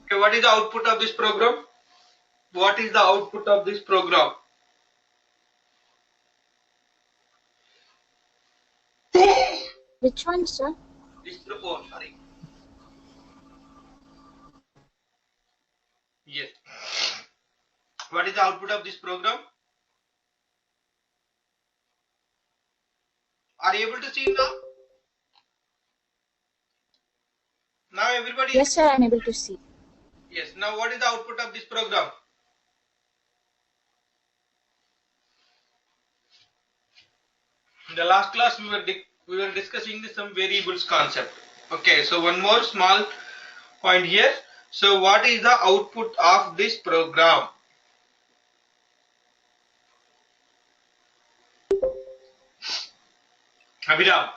Okay, what is the output of this program? What is the output of this program? Which one, sir? Oh, sorry. Yes. What is the output of this program? Are you able to see now? Now everybody. Yes, sir, I'm able to see. Yes. Now what is the output of this program? In the last class we were discussing some variables concept. Okay. So one more small point here. So what is the output of this program? Abhiram,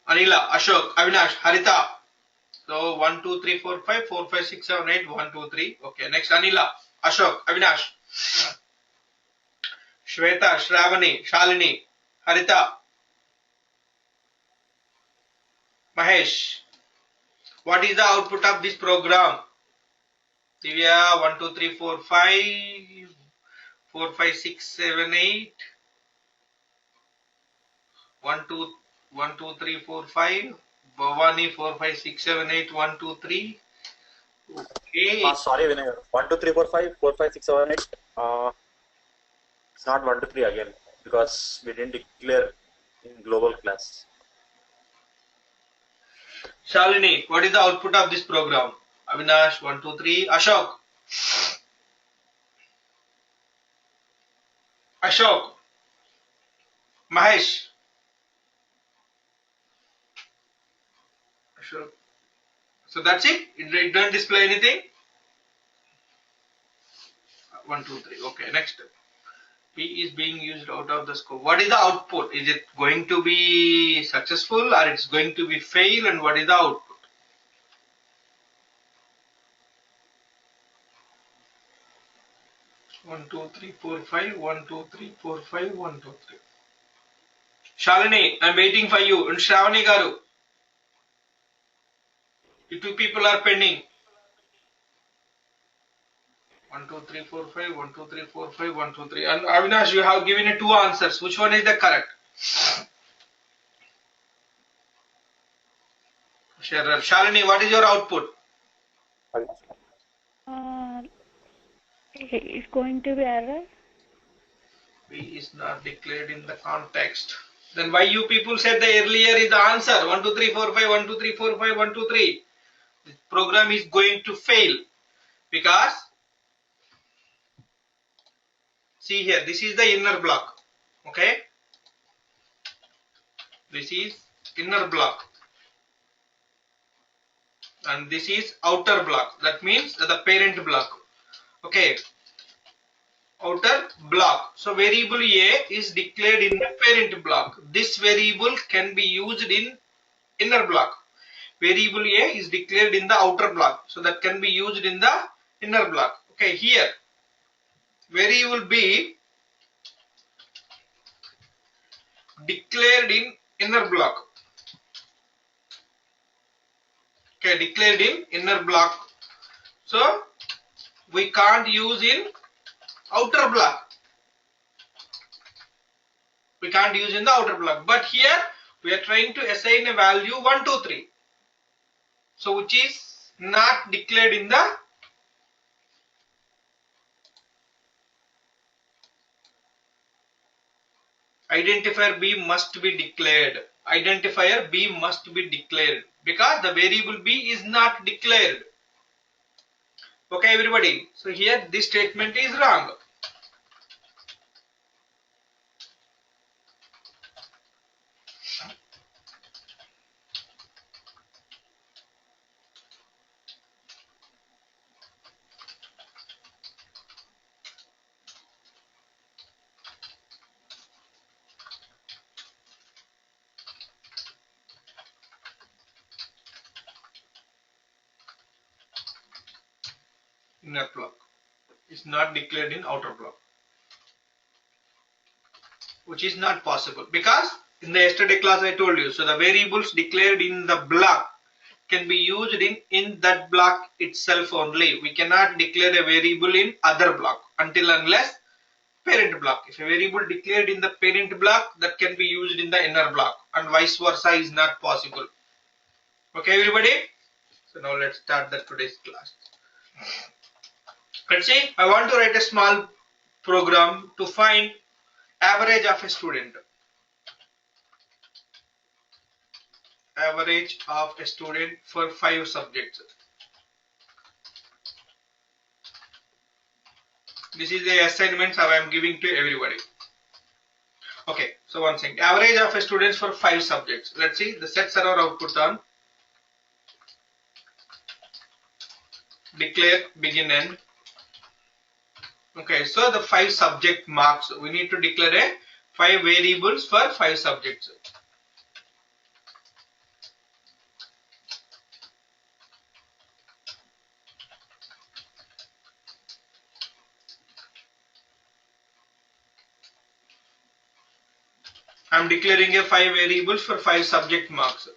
Anila, Ashok, Avinash, Harita. So 1, 2, 3, 4, 5, 4, 5, 6, 7, 8, 1, 2, 3. Okay, next Anila, Ashok, Avinash, Shweta, Shravani, Shalini, Harita, Mahesh. What is the output of this program? Divya, 1, 2, 3, 4, 5, 4, 5, 6, 7, 8. 1, 2, 1, 2, 3, 4, 5. Bhavani, 4, 5, 6, 7, 8, 1, 2, 3. Okay. Sorry, Vinay. 1, 2, 3, 4, 5, 4, 5, 6, 7, 8. It's not 1, 2, 3 again because we didn't declare in global class. Shalini, what is the output of this program? Avinash, 1, 2, 3. Ashok. Ashok. Mahesh. Ashok. So that's it? It doesn't display anything? 1, 2, 3. Okay, next. P is being used out of the scope. What is the output? Is it going to be successful or it's going to be fail, and what is the output? One, two, three, four, five. 1, 2, 3, 4, 5. 1, 2, 3. Shalini, I'm waiting for you. And Shravani Garu. You two people are pending. 1, 2, 3, 4, 5. 1, 2, 3, 4, 5. 1, 2, 3. And Avinash, you have given it 2 answers. Which one is the correct? Shalini, what is your output? It's going to be error. P is not declared in the context. Then why you people said the earlier is the answer? 1, 2, 3, 4, 5. 1, 2, 3, 4, 5. 1, 2, 3. The program is going to fail because see here, this is the inner block. Okay, this is inner block and this is outer block. That means the parent block. Okay, outer block. So variable A is declared in the parent block. This variable can be used in inner block. Variable A is declared in the outer block, so that can be used in the inner block. Okay, here variable B declared in inner block. Okay, declared in inner block, so we can't use in outer block. We can't use in the outer block, but here we are trying to assign a value 1, 2, 3, so which is not declared in the identifier. B must be declared. Identifier B must be declared because the variable B is not declared. Okay, everybody. So here this statement is wrong. Inner block is not declared in outer block, which is not possible because in the yesterday class I told you, so the variables declared in the block can be used in that block itself only. We cannot declare a variable in other block until unless parent block. If a variable declared in the parent block, that can be used in the inner block, and vice versa is not possible. Okay, everybody? So now let's start today's class. Let's see. I want to write a small program to find average of a student. Average of a student for 5 subjects. This is the assignments I am giving to everybody. Okay, so one thing. Average of a students for 5 subjects. Let's see. The sets are our output on. Declare begin end. Okay, so the 5 subject marks. We need to declare a 5 variables for 5 subjects. I am declaring a 5 variables for 5 subject marks.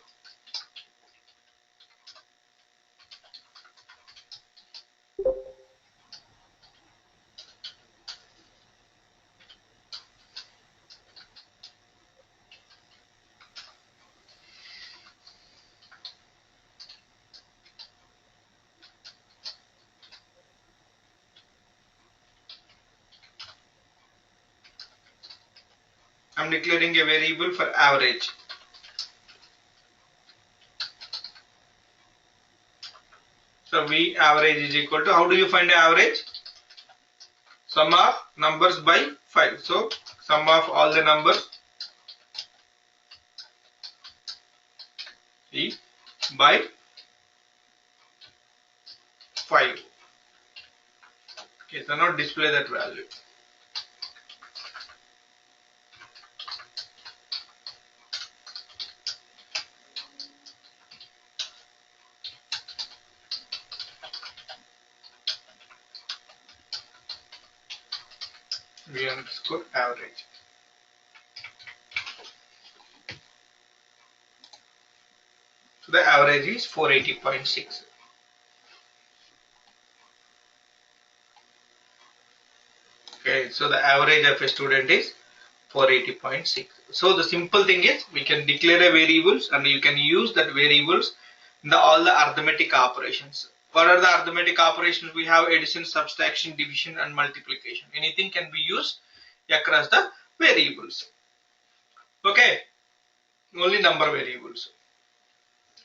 I am declaring a variable for average. So V average is equal to, how do you find the average? Sum of numbers by 5. So sum of all the numbers by 5. Okay, so now display that value. V underscore average. So the average is 480.6. Okay, so the average of a student is 480.6. So the simple thing is we can declare a variables and you can use that variables in all the arithmetic operations. What are the arithmetic operations? We have addition, subtraction, division and multiplication. Anything can be used across the variables. Okay, only number variables.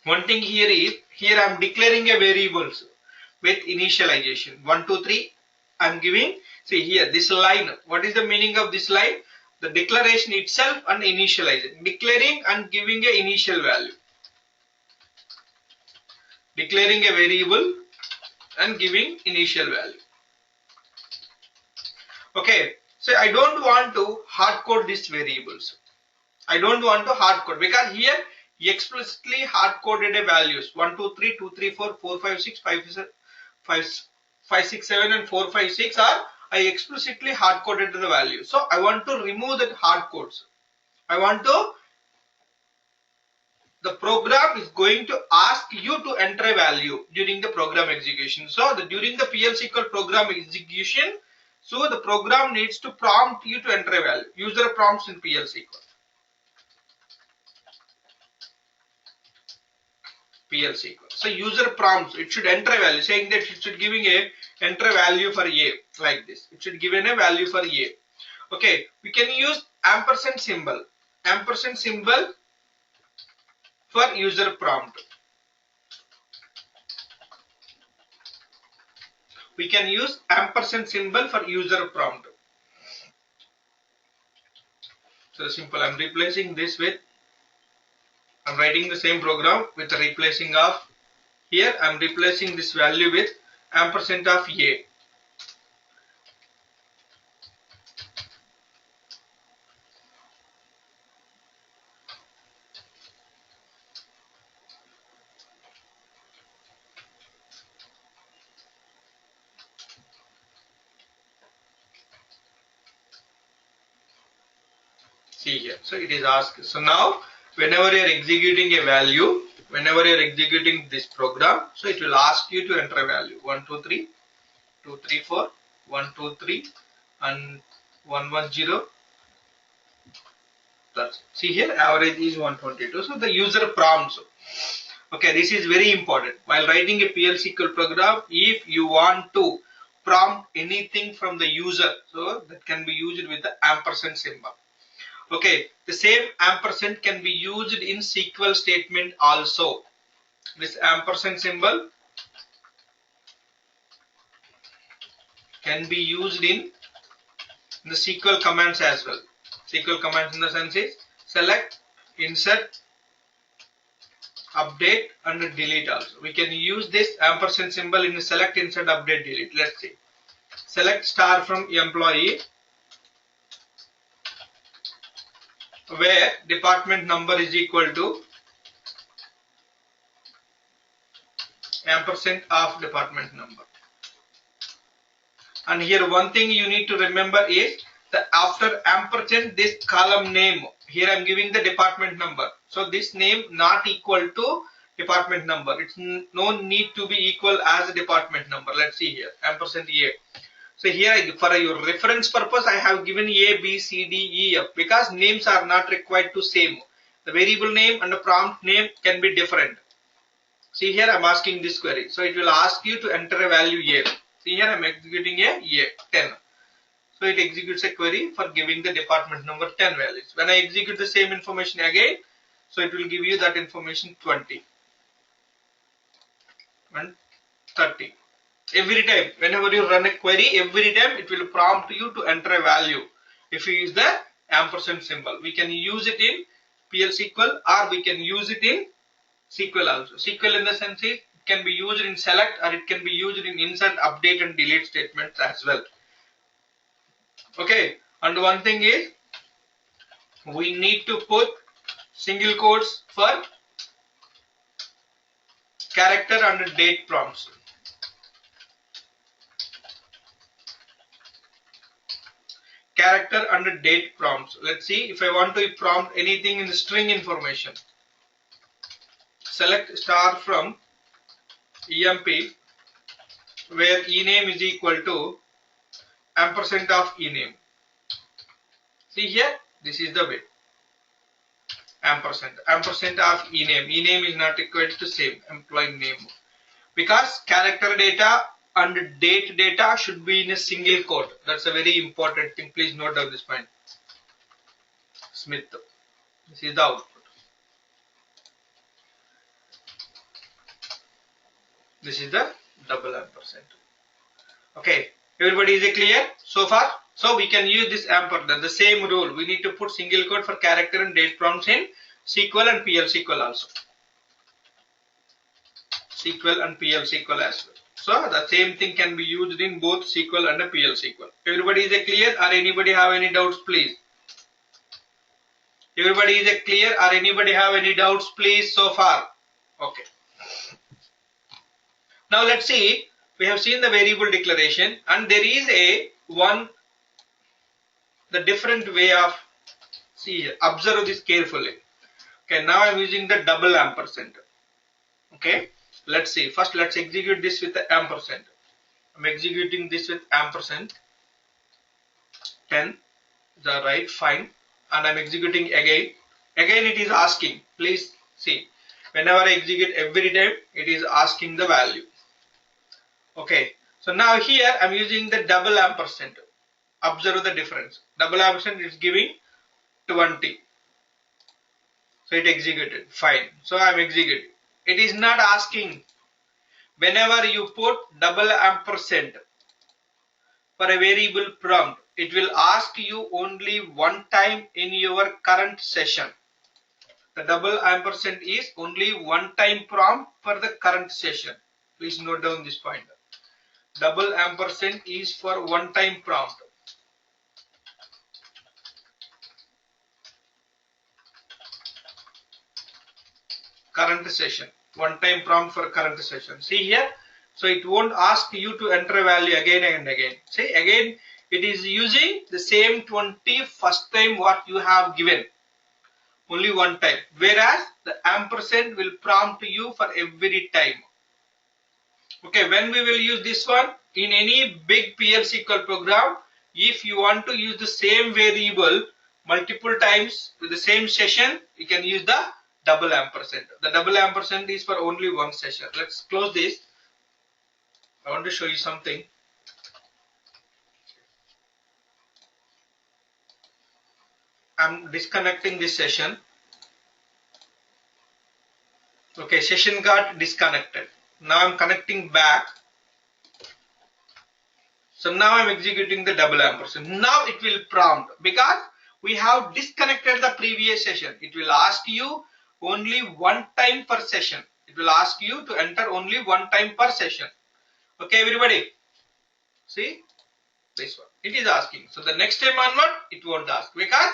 One thing here is, here I am declaring a variables with initialization. 1, 2, 3 I am giving. See here this line. What is the meaning of this line? The declaration itself and initializing. Declaring and giving a initial value. Declaring a variable and giving initial value. Okay, so I don't want to hard code these variables. I don't want to hard code because here explicitly hard coded a values 1, 2, 3, 2, 3, 4, 4, 5, 6, 5, 6, 7 and 4, 5, 6 are I explicitly hard coded the value. So I want to remove that hard codes. I want to, the program is going to ask you to enter a value during the program execution. So during the PL SQL program execution, so the program needs to prompt you to enter a value. User prompts in PL SQL. PL SQL. So user prompts, it should enter a value, saying that it should giving a enter a value for A like this. It should give a value for A. Okay, we can use ampersand symbol. Ampersand symbol for user prompt. We can use ampersand symbol for user prompt. So simple. I'm replacing this with, I'm writing the same program with the replacing of, here I'm replacing this value with ampersand of A. See here. So it is asked. So now whenever you are executing a value, whenever you are executing this program, so it will ask you to enter a value 1 2 3 2 3 4 1 2 3 and 1 1 0. See here, average is 122. So the user prompts. Okay, this is very important. While writing a PL SQL program, if you want to prompt anything from the user, so that can be used with the ampersand symbol. Okay, the same ampersand can be used in SQL statement also. This ampersand symbol can be used in the SQL commands as well. SQL commands in the sense is select, insert, update and delete also. We can use this ampersand symbol in the select, insert, update, delete. Let's see. Select star from employee where department number is equal to ampersand of department number. And here one thing you need to remember is that after ampersand this column name, here I am giving the department number. So this name not equal to department number. It's no need to be equal as a department number. Let's see here ampersand A. So here for your reference purpose I have given A, B, C, D, E, F because names are not required to same. The variable name and the prompt name can be different. See here I am asking this query. So it will ask you to enter a value A. See here I am executing a 10. So it executes a query for giving the department number 10 values. When I execute the same information again, so it will give you that information 20 and 30. Every time, whenever you run a query, every time it will prompt you to enter a value. If you use the ampersand symbol, we can use it in PL SQL or we can use it in SQL also. SQL in the sense is it can be used in select or it can be used in insert, update and delete statements as well. Okay, and one thing is we need to put single quotes for character and date prompts. Character and date prompts. Let's see if I want to prompt anything in the string information. Select star from EMP where ename is equal to ampersand of ename. See here, this is the way. Ampersand of ename. Ename is not equal to same employee name because character data and date data should be in a single quote. That's a very important thing. Please note down this point. Smith. This is the output. This is the double ampersand. Okay, everybody is clear so far? So we can use this ampersand, the same rule. We need to put single quote for character and date prompts in SQL and PL SQL also. SQL and PL SQL as well. So the same thing can be used in both SQL and PL SQL. Everybody is clear or anybody have any doubts please? Everybody is clear or anybody have any doubts please so far? Okay. Now let's see, we have seen the variable declaration and there is the different way of, see here, observe this carefully. Okay, now I am using the double ampersand. Okay, let's see, first let's execute this with the ampersand. I am executing this with ampersand 10, the right, fine, and I am executing again. Again it is asking, please see, whenever I execute every time it is asking the value. Okay, so now here I am using the double ampersand. Observe the difference. Double ampersand is giving 20. So it executed. Fine. So I am executing. It is not asking. Whenever you put double ampersand for a variable prompt, it will ask you only one time in your current session. The double ampersand is only one time prompt for the current session. Please note down this point. Double ampersand is for one time prompt. Current session. One time prompt for current session. See here. So it won't ask you to enter a value again and again. See again it is using the same 20 first time what you have given. only one time, whereas the ampersand will prompt you for every time. Okay, when we will use this one in any big PL/SQL program, if you want to use the same variable multiple times with the same session, you can use the double ampersand. The double ampersand is for only one session. Let's close this. I want to show you something. I'm disconnecting this session. Okay, session got disconnected. Now I'm connecting back. So now I'm executing the double ampersand. Now it will prompt because we have disconnected the previous session. It will ask you only one time per session. It will ask you to enter only one time per session. Okay, everybody. See this one. It is asking. So the next time onward, it won't ask because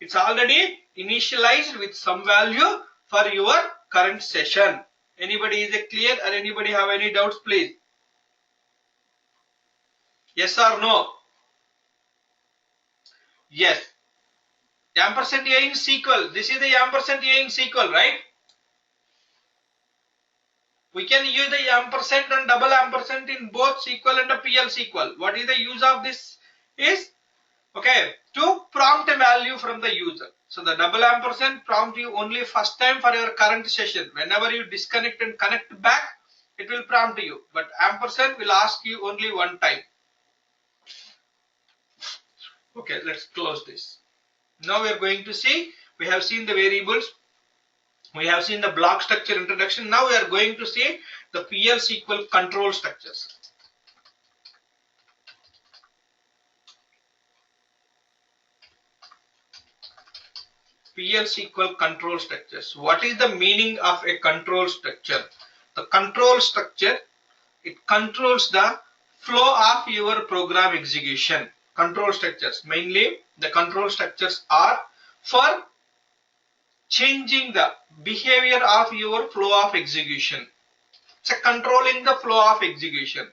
it's already initialized with some value for your current session. Anybody is it clear or anybody have any doubts, please? Yes or no? Yes. Ampersand A in SQL. This is the ampersand A in SQL, right? We can use the ampersand and double ampersand in both SQL and the PL/SQL. What is the use of this? Is okay to prompt a value from the user. So the double ampersand prompt you only first time for your current session. Whenever you disconnect and connect back, it will prompt you. But ampersand will ask you only one time. Okay, let's close this. Now we are going to see, we have seen the variables, we have seen the block structure introduction. Now we are going to see the PL/SQL control structures. PL/SQL control structures. What is the meaning of a control structure? The control structure, it controls the flow of your program execution. Control structures, mainly the control structures are for changing the behavior of your flow of execution. So controlling the flow of execution.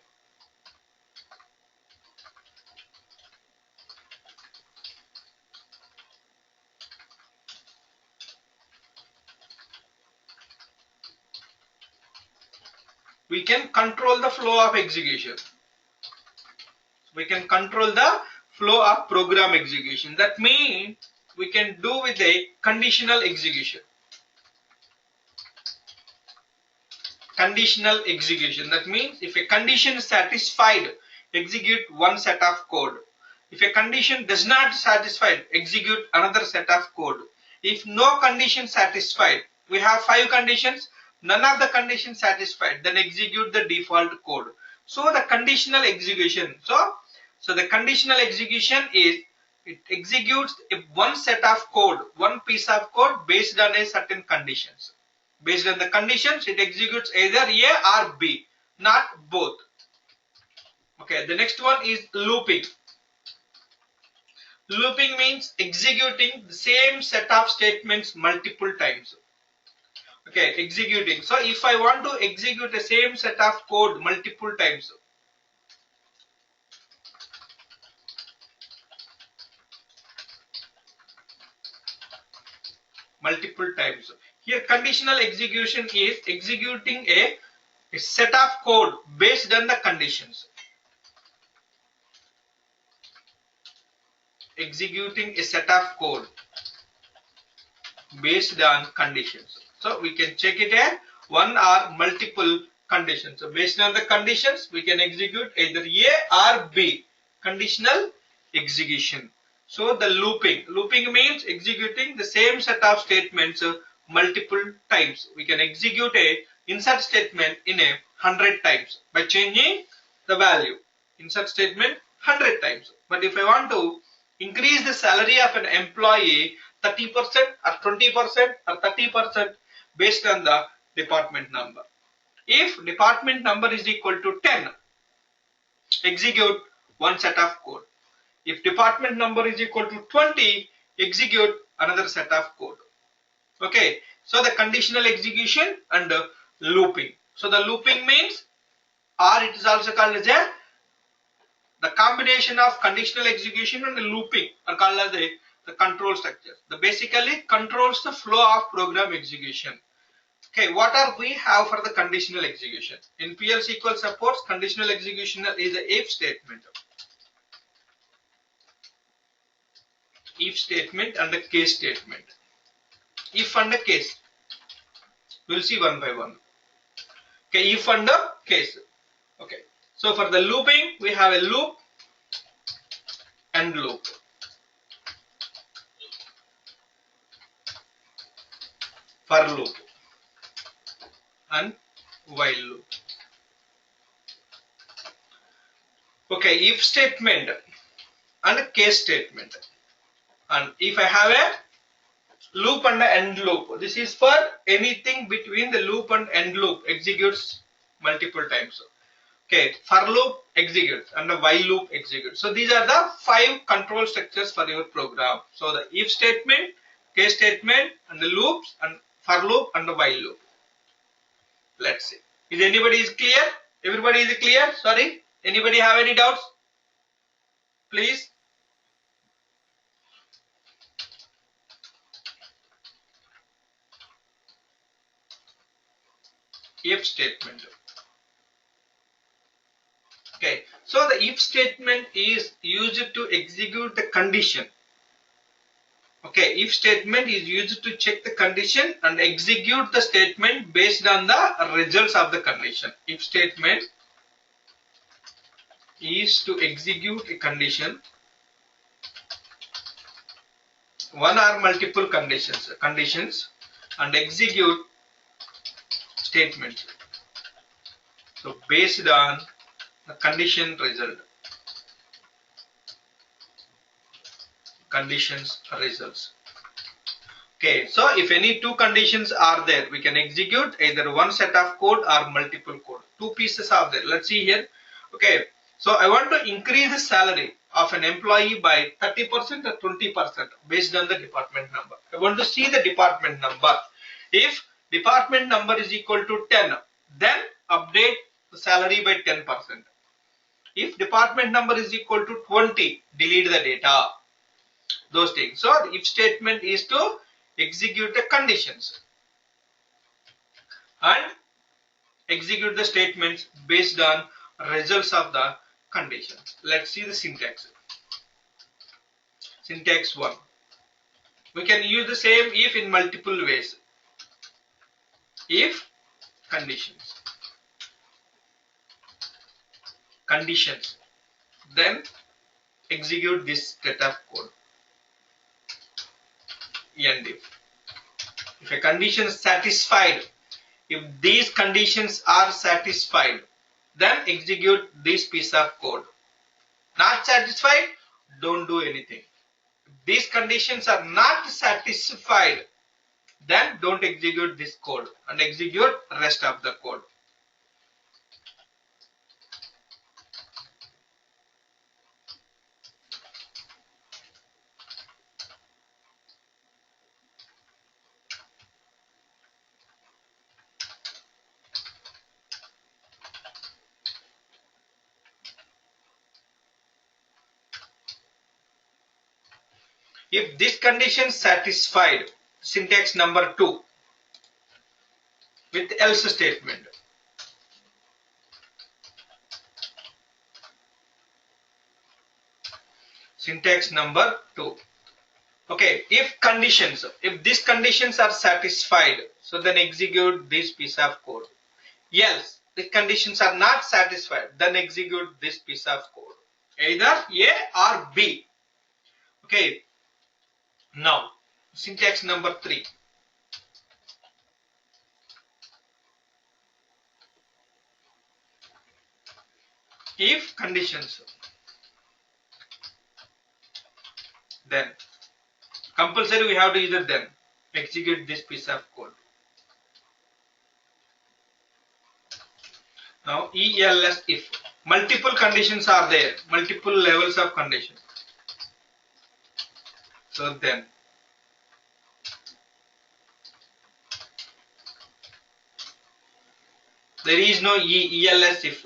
We can control the flow of execution. We can control the flow of program execution. That means we can do with a conditional execution. Conditional execution. That means if a condition is satisfied, execute one set of code. If a condition does not satisfy, execute another set of code. If no condition satisfied, we have 5 conditions, none of the conditions satisfied, then execute the default code. So the conditional execution. So the conditional execution is, it executes one set of code, one piece of code based on a certain conditions. Based on the conditions, it executes either A or B, not both. Okay, the next one is looping. Looping means executing the same set of statements multiple times. Okay, executing. So if I want to execute the same set of code multiple times, here conditional execution is executing a set of code based on the conditions. Executing a set of code based on conditions. So we can check it as one or multiple conditions. So based on the conditions, we can execute either A or B. Conditional execution. So the looping means executing the same set of statements multiple times. We can execute a insert statement in 100 times by changing the value. Insert statement 100 times. But if I want to increase the salary of an employee 30% or 20% or 30% based on the department number. If department number is equal to 10, execute one set of code. If department number is equal to 20, execute another set of code. Okay, so the conditional execution and looping. So the looping means, or it is also called as the combination of conditional execution and looping are called as a the control structure. The basically controls the flow of program execution. Okay, what are we have for the conditional execution? In PL SQL supports conditional execution is a if statement. If statement and a case statement. If and a case. We'll see one by one. Okay, if and a case. Okay. So for the looping, we have a loop and loop. For loop and while loop. Okay, if statement and a case statement. And if I have a loop and a end loop, this is for anything between the loop and end loop executes multiple times. Okay, for loop executes and the while loop executes. So these are the 5 control structures for your program. So the if statement, case statement, and the loops, and for loop and the while loop. Let's see. Is anybody is clear? Everybody is clear? Sorry. Anybody have any doubts? Please. If statement. Okay, so the if statement is used to execute the condition. Okay, if statement is used to check the condition and execute the statement based on the results of the condition. If statement is to execute a condition, one or multiple conditions and execute statement. So based on the condition result. Conditions results. Okay, so if any 2 conditions are there, we can execute either one set of code or multiple code. 2 pieces are there. Let's see here. Okay, so I want to increase the salary of an employee by 30% or 20% based on the department number. I want to see the department number. If department number is equal to 10, then update the salary by 10%. If department number is equal to 20, delete the data. Those things. So the if statement is to execute the conditions and execute the statements based on results of the condition. Let's see the syntax. Syntax 1. We can use the same if in multiple ways. If conditions. Conditions. Then execute this set of code. End if a condition is satisfied, if these conditions are satisfied, then execute this piece of code. Not satisfied, don't do anything. If these conditions are not satisfied, then don't execute this code and execute rest of the code. If this condition satisfied, syntax number 2 with else statement. Syntax number 2. Okay, if these conditions are satisfied, so then execute this piece of code. Else, the conditions are not satisfied, then execute this piece of code. Either A or B. Okay. Now, syntax number 3. If conditions, then compulsory we have to either then execute this piece of code. Now, else if multiple conditions are there, multiple levels of condition. So then there is no else if.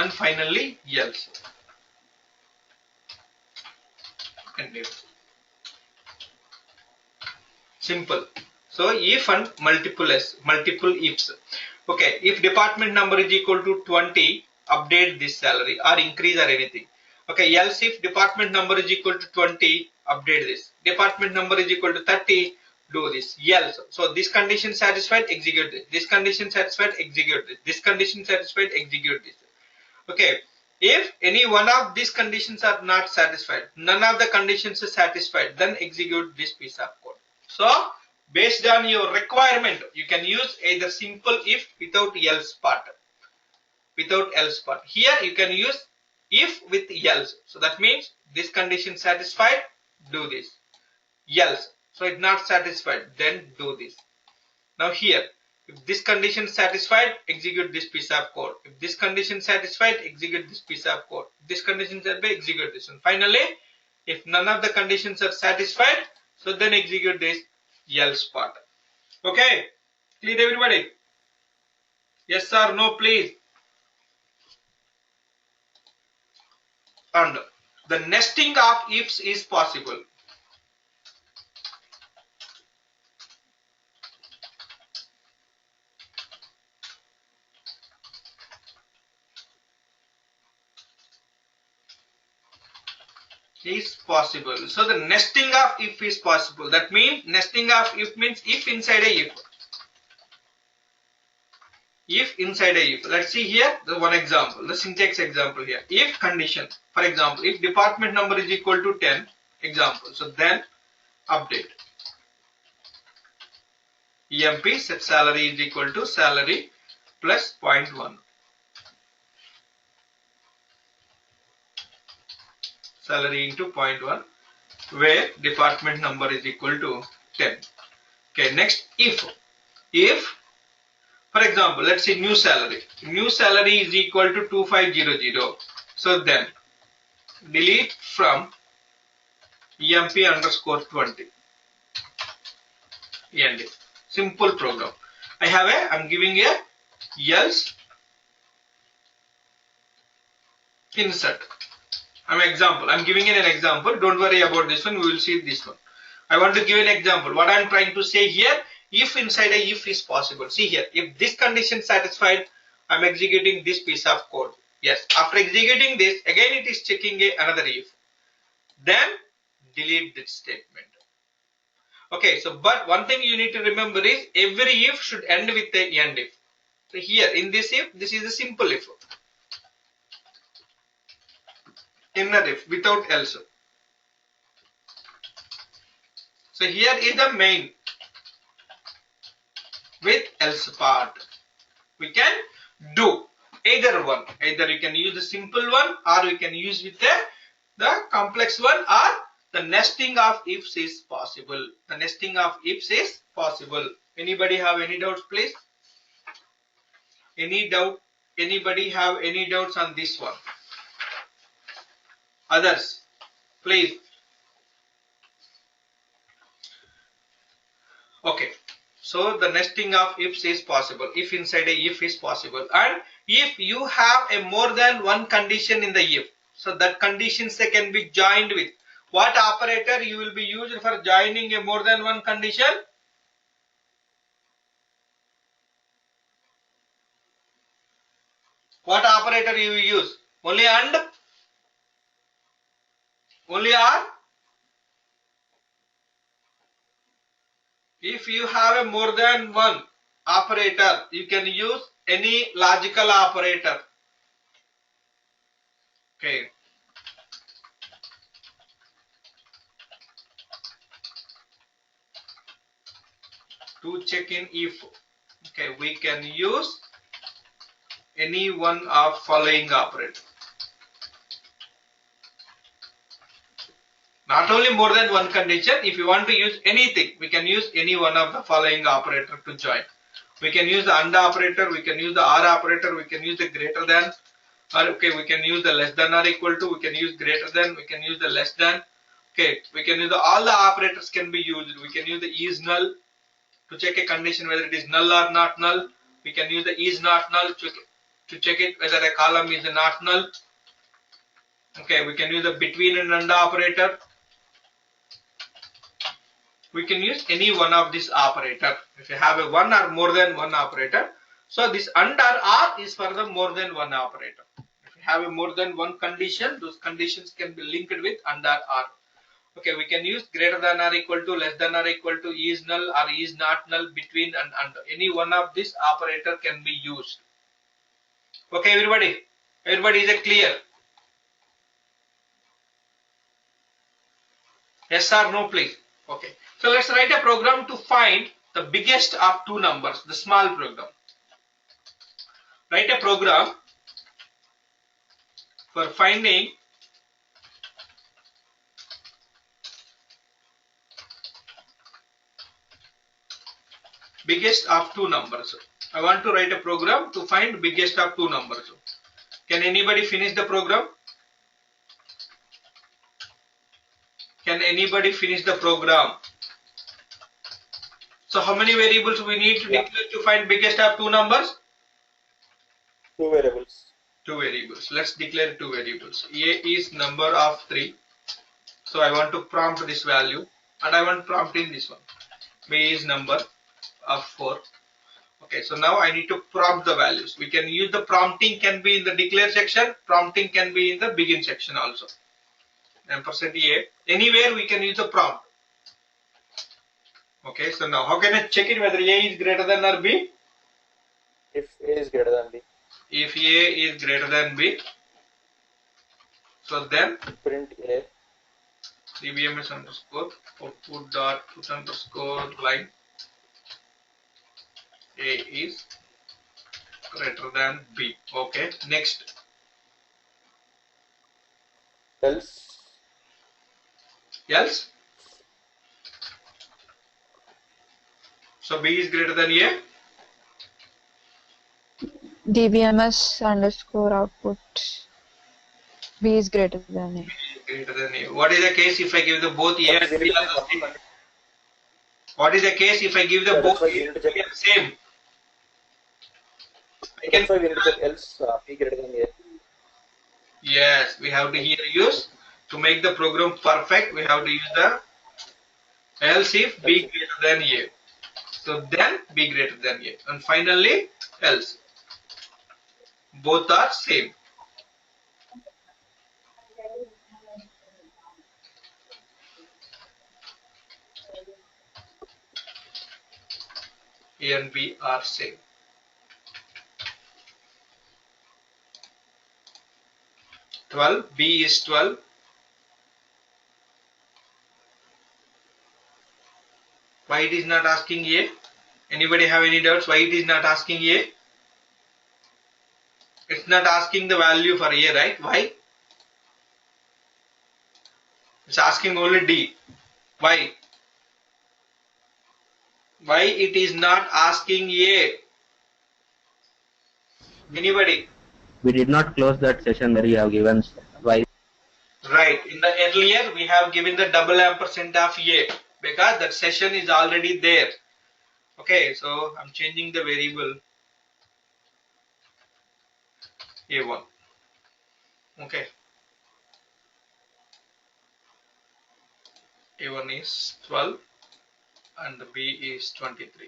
and finally else and if. Simple. So if and multiple ifs. Okay, if department number is equal to 20, update this salary or increase or anything. Okay, else if department number is equal to 20, update this. Department number is equal to 30, do this. Else. So this condition satisfied, execute this. This condition satisfied, execute this. This condition satisfied, execute this. Okay, if any one of these conditions are not satisfied, none of the conditions is satisfied, then execute this piece of code. So based on your requirement, you can use either simple if without else part. Here you can use if with else. So that means this condition satisfied, do this. Else. So it's not satisfied, then do this. Now here, if this condition satisfied, execute this piece of code. If this condition satisfied, execute this piece of code. If this condition satisfied, execute this one. Finally, if none of the conditions are satisfied, so then execute this else part. Okay, clear everybody? Yes or no, please? And the nesting of ifs is possible. Is possible. So the nesting of if is possible. That means nesting of if means if inside a if. If inside a if. Let's see here the one example, the syntax example here. If condition, for example, if department number is equal to 10, example. So then update. EMP set salary is equal to salary plus 0.1. Salary into 0.1 where department number is equal to 10. Okay, next if for example, let's say new salary is equal to 2500. So then delete from emp underscore 20 end. Simple program. I'm giving a else insert. I'm giving an example. Don't worry about this one. We will see this one. I want to give an example. What I am trying to say here, if inside a if is possible. See here, if this condition satisfied, I am executing this piece of code. Yes, after executing this, again it is checking another if. Then delete this statement. Okay, so but one thing you need to remember is every if should end with the end if. So here in this if, this is a simple if. Inner if without else. So here is the main with else part. We can do either one. Either you can use the simple one or we can use with the complex one, or the nesting of ifs is possible. The nesting of ifs is possible. Anybody have any doubts, please? Any doubt? Anybody have any doubts on this one? Others, please. Okay, so the nesting of ifs is possible. If inside a if is possible, and if you have a more than one condition in the if, so that conditions they can be joined with. What operator you will be used for joining a more than one condition? What operator you will use? Only and? Only or? If you have a more than one operator, you can use any logical operator. Okay. To check in if, okay, we can use any one of following operator. Not only more than one condition, if you want to use anything, we can use any one of the following operator to join. We can use the AND operator, we can use the OR operator, we can use the greater than, or okay, we can use the less than or equal to, we can use greater than, we can use the less than. Okay, we can use all the operators can be used. We can use the is null to check a condition whether it is null or not null. We can use the is not null to to check it whether a column is not null. Okay, we can use the between and under operator. We can use any one of this operator. If you have a one or more than one operator, so this under or is for the more than one operator. If you have a more than one condition, those conditions can be linked with under or. Okay, we can use greater than or equal to, less than or equal to, is null or is not null, between and under. Any one of this operator can be used. Okay, everybody is it clear? Yes or no, please? Okay. So let's write a program to find the biggest of two numbers, the small program. Write a program for finding biggest of two numbers. I want to write a program to find biggest of two numbers. Can anybody finish the program? Can anybody finish the program? So how many variables we need to declare to find biggest of two numbers? Two variables. Two variables. Let's declare two variables. A is number of 3. So I want to prompt this value and I want prompt in this one. B is number of 4. Okay, so now I need to prompt the values. We can use the prompting can be in the declare section. Prompting can be in the begin section also. Ampersand A. Anywhere we can use the prompt. Okay, so now how can I check it whether A is greater than or B? If A is greater than B. If A is greater than B, so then Print A. dbms underscore output dot put underscore line A is greater than B. Okay, next. Else. Else. So B is greater than A. dbms underscore output B is greater than A. Greater than A. What is the case if I give the both A and B are the same? What is the case if I give the both A and B are the same? That's why we need to check else B greater than A. Yes, we have to here use to make the program perfect. We have to use the else if B greater than A. So then B greater than A, and finally else. Both are same. A and B are same. B is 12. Why it is not asking A? Anybody have any doubts why it is not asking A? It's not asking the value for A, right? Why? It's asking only D. Why? Why it is not asking A? Anybody? We did not close that session where you have given why. Right. In the earlier we have given the double ampersand of A because that session is already there. Okay, so I'm changing the variable A1. Okay. A1 is 12 and B is 23.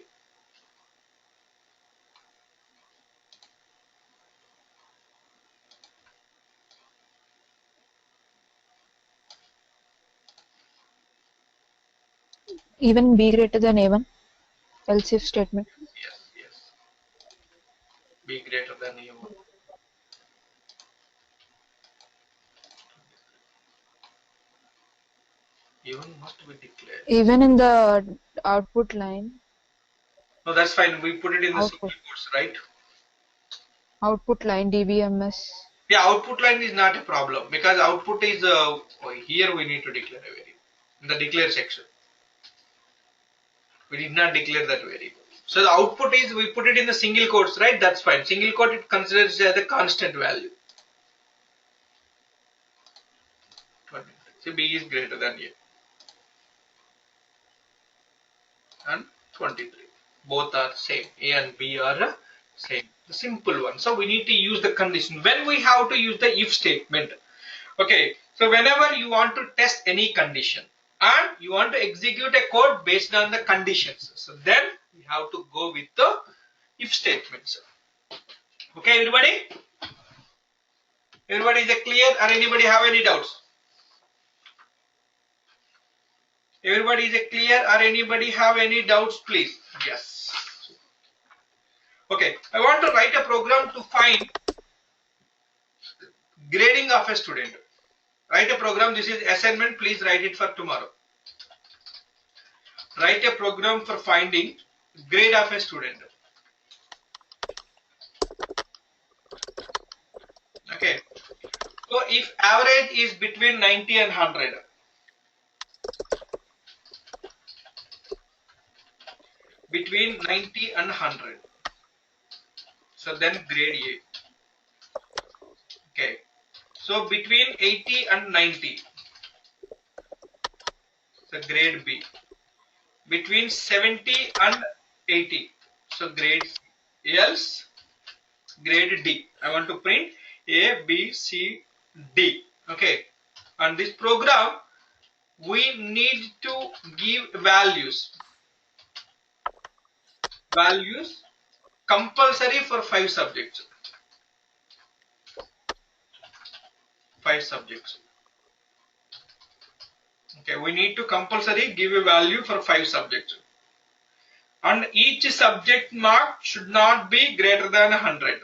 Even B greater than A1 else if statement. Yes. B greater than A1. A1 must be declared. Even in the output line. No, that's fine. We put it in the Output. single quotes, right? Output line dbms. Yeah, output line is not a problem because output is here we need to declare a variable in the declare section. We did not declare that variable. So the output is we put it in the single quotes, right? That's fine. Single quote it considers as a constant value. So B is greater than A. And 23. Both are same. A and B are Same, the simple one. So we need to use the condition. When we have to use the if statement. Okay, so whenever you want to test any condition and you want to execute a code based on the conditions, so then we have to go with the if statements. Okay, everybody? Everybody, is it clear, or anybody have any doubts? Everybody, is it clear, or anybody have any doubts, please? Yes. Okay, I want to write a program to find grading of a student. Write a program. This is assignment. Please write it for tomorrow. Write a program for finding grade of a student. Okay. So if average is between 90 and 100, between 90 and 100, so then grade A. Okay. So between 80 and 90, so grade B. Between 70 and 80, so grade C. Else grade D. I want to print A, B, C, D. Okay. And this program, we need to give values. Values compulsory for 5 subjects. 5 subjects. Okay, we need to compulsory give a value for 5 subjects. And each subject mark should not be greater than 100.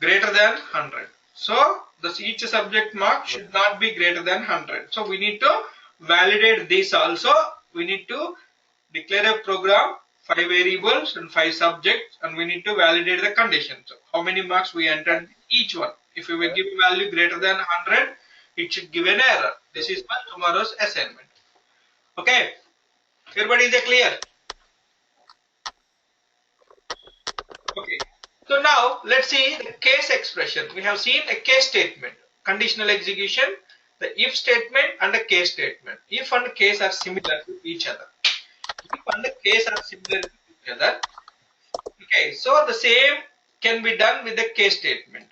Greater than 100. So each subject mark should not be greater than 100. So we need to validate this also. We need to declare a program, 5 variables and 5 subjects, and we need to validate the conditions. So how many marks we entered each one. If we will give a value greater than 100, it should give an error. This is for tomorrow's assignment. Okay. Everybody, is it clear? Okay. So now let's see the case expression. We have seen a case statement, conditional execution, the if statement and the case statement. If and case are similar to each other. If and the case are similar to each other. Okay, so the same can be done with the case statement.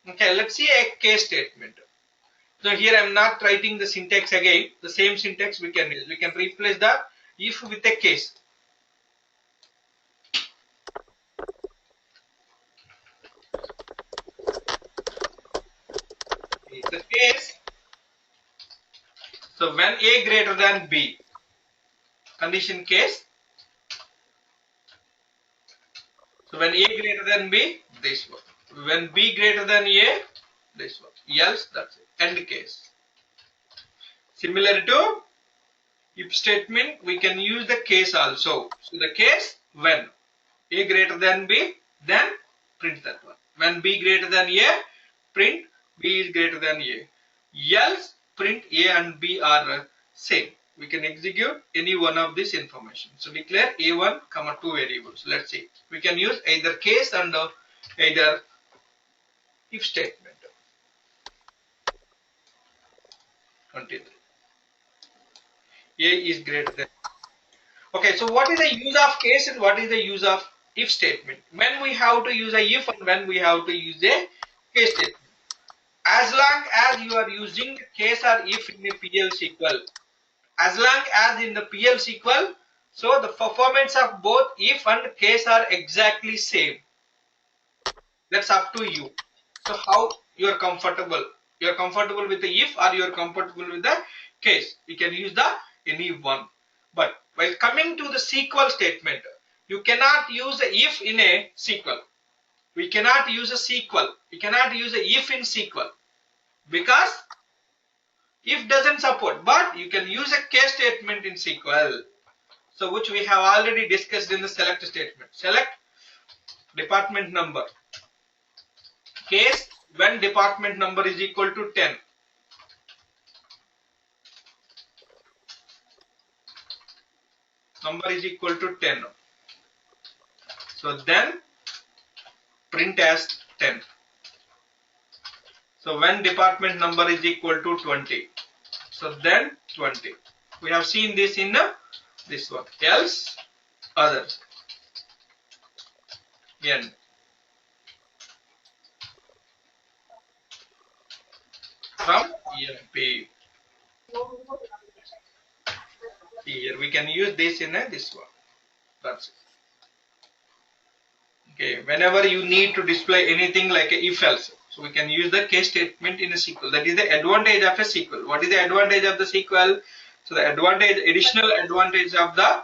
Okay, let's see a case statement. So here I am not writing the syntax again. The same syntax we can use. We can replace the if with a case. The case. So when A greater than B, condition case. So when A greater than B, this one. When B greater than A, this one. Else, that's it. End case. Similar to if statement, we can use the case also. So the case when A greater than B, then print that one. When B greater than A, print B is greater than A. Else print A and B are same. We can execute any one of this information. So declare A1, 2 variables. Let's see. We can use either case and either if statement. 23. A is greater than. Okay, so what is the use of case and what is the use of if statement? When we have to use a if and when we have to use a case statement. As long as you are using case or if in a PL SQL, as long as in the PL SQL, so the performance of both if and case are exactly same. That's up to you. So how you are comfortable? You are comfortable with the if or you are comfortable with the case. You can use the any one. But while coming to the SQL statement, you cannot use the if in a SQL. We cannot use a SQL. We cannot use a if in SQL because if doesn't support. But you can use a case statement in SQL. So which we have already discussed in the select statement. Select department number. Case when department number is equal to 10. Number is equal to 10. So then print as 10. So when department number is equal to 20, so then 20. We have seen this in this one. Else other. N. From EMP. Here we can use this in this one. That's it. Okay, whenever you need to display anything like a if else, so we can use the case statement in a SQL. That is the advantage of a SQL. What is the advantage of the SQL? So the additional advantage of the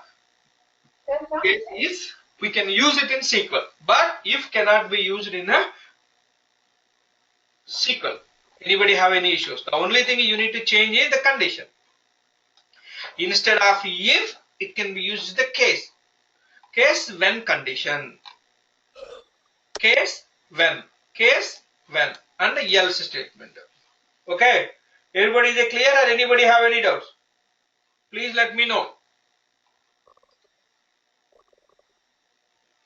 case is we can use it in SQL, but if cannot be used in a SQL. Anybody have any issues? The only thing you need to change is the condition. Instead of if, it can be used the case. Case when condition. Case when, and the else statement. Okay, everybody is clear, or anybody have any doubts? Please let me know.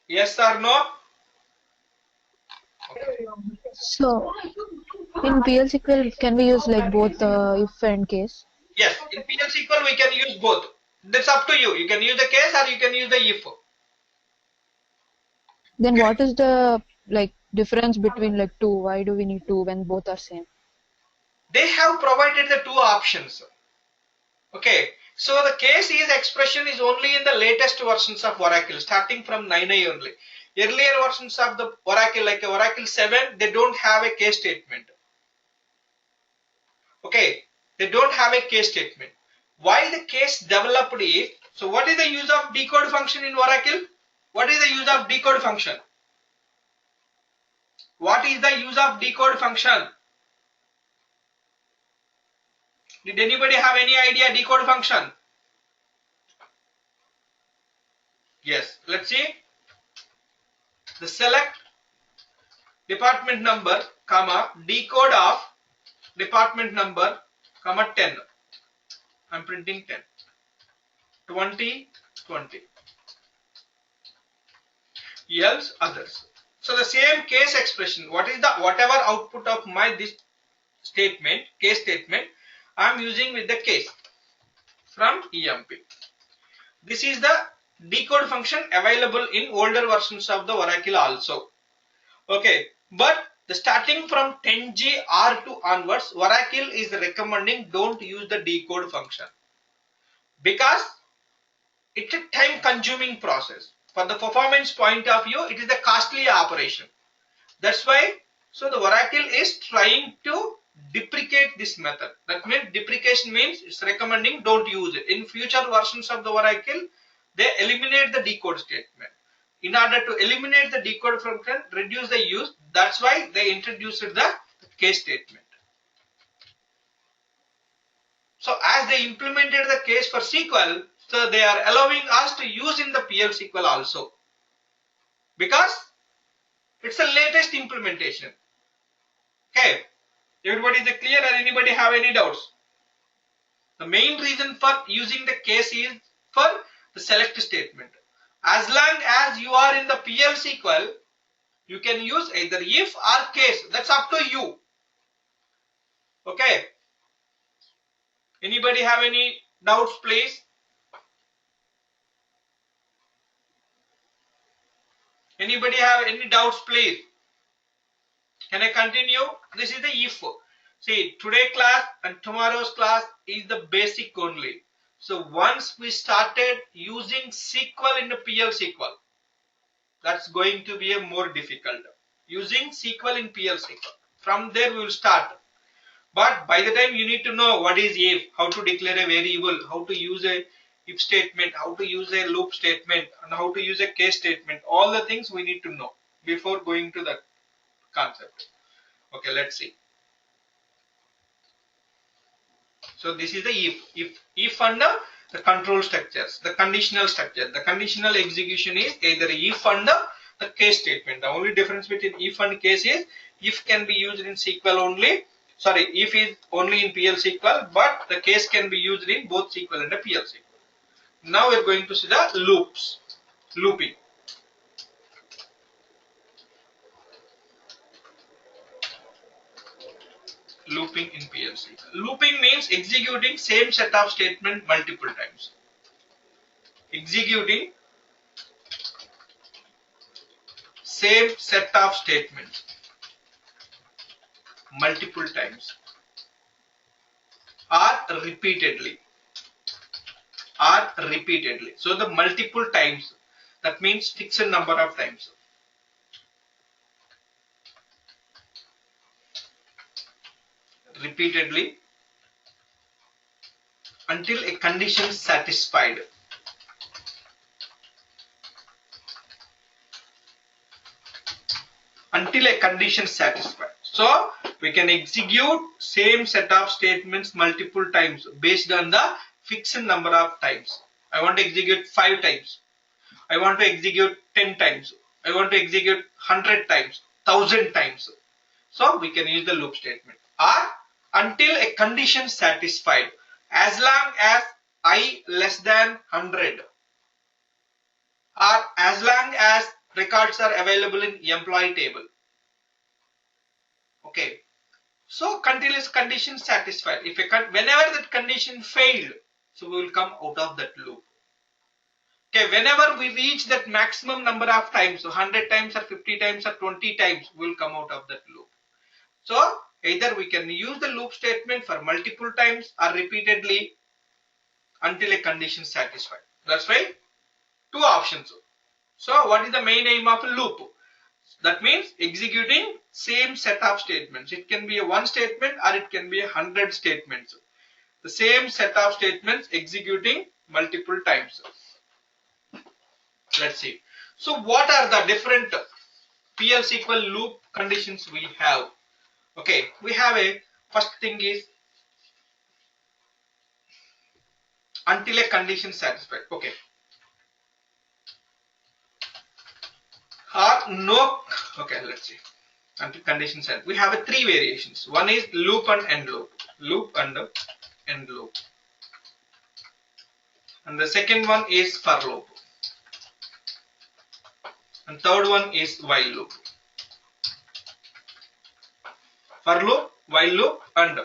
Yes or no? Okay. So, in PL SQL, can we use like both if and case? Yes, in PL SQL we can use both. That's up to you. You can use the case or you can use the if. Then what is the like difference between like two? Why do we need two when both are same? They have provided the two options. Okay, so the case is expression is only in the latest versions of Oracle, starting from 9i only. Earlier versions of the Oracle, like Oracle 7, they don't have a case statement. Okay, they don't have a case statement. Why the case developed is, so what is the use of decode function in Oracle? What is the use of decode function? What is the use of decode function? Did anybody have any idea decode function? Yes, let's see. The select department number, comma, decode of department number, comma 10. I'm printing 10. 20, 20. Else others. So the same case expression, what is the whatever output of my this statement, case statement, I am using with the case from EMP. This is the decode function available in older versions of the Oracle also. Okay, but the starting from 10G R2 onwards, Oracle is recommending don't use the decode function because it's a time consuming process. For the performance point of view, it is a costly operation. That's why, so the Oracle is trying to deprecate this method. That means deprecation means it's recommending don't use it. In future versions of the Oracle, they eliminate the decode statement. In order to eliminate the decode function, reduce the use, that's why they introduced the case statement. So as they implemented the case for SQL, so they are allowing us to use in the PL SQL also. Because it's the latest implementation. Okay. Everybody is clear, or anybody have any doubts? The main reason for using the case is for the select statement. As long as you are in the PL SQL, you can use either if or case. That's up to you. Okay. Anybody have any doubts, please? Anybody have any doubts, please? Can I continue? This is the if. See, today class and tomorrow's class is the basic only. So once we started using SQL in the PL SQL, that's going to be a more difficult. Using SQL in PL SQL. From there we will start. But by the time you need to know what is if, how to declare a variable, how to use a if statement, how to use a loop statement, and how to use a case statement. All the things we need to know before going to that concept. Okay, let's see. So this is the if under the control structures, the conditional structure. The conditional execution is either if under the case statement. The only difference between if and case is if can be used in SQL only. Sorry, if is only in PL SQL, but the case can be used in both SQL and the PL SQL. Now we are going to see the loops, looping. looping in PLC. Looping means executing same set of statement multiple times. Executing same set of statements multiple times or repeatedly. So the multiple times, that means fixed number of times. Repeatedly until a condition is satisfied. Until a condition is satisfied. So we can execute same set of statements multiple times based on the fixed number of times. I want to execute 5 times. I want to execute 10 times. I want to execute 100 times, 1000 times. So we can use the loop statement. Or until a condition is satisfied, as long as I less than 100, or as long as records are available in employee table. Okay. So until is condition satisfied. If whenever that condition failed, so we will come out of that loop. Okay, whenever we reach that maximum number of times, so 100 times or 50 times or 20 times, we will come out of that loop. So either we can use the loop statement for multiple times or repeatedly until a condition is satisfied. That's why 2 options. So what is the main aim of a loop? That means executing same set of statements. It can be a 1 statement or it can be 100 statements. The same set of statements executing multiple times. Let's see. So what are the different PL/SQL loop conditions we have? Okay, we have a first thing is until a condition satisfied. Okay. Or no. Okay, let's see. Until condition satisfied. We have a 3 variations. One is loop and end loop. Loop and end loop. And the second one is for loop. And third one is while loop. For loop, while loop, and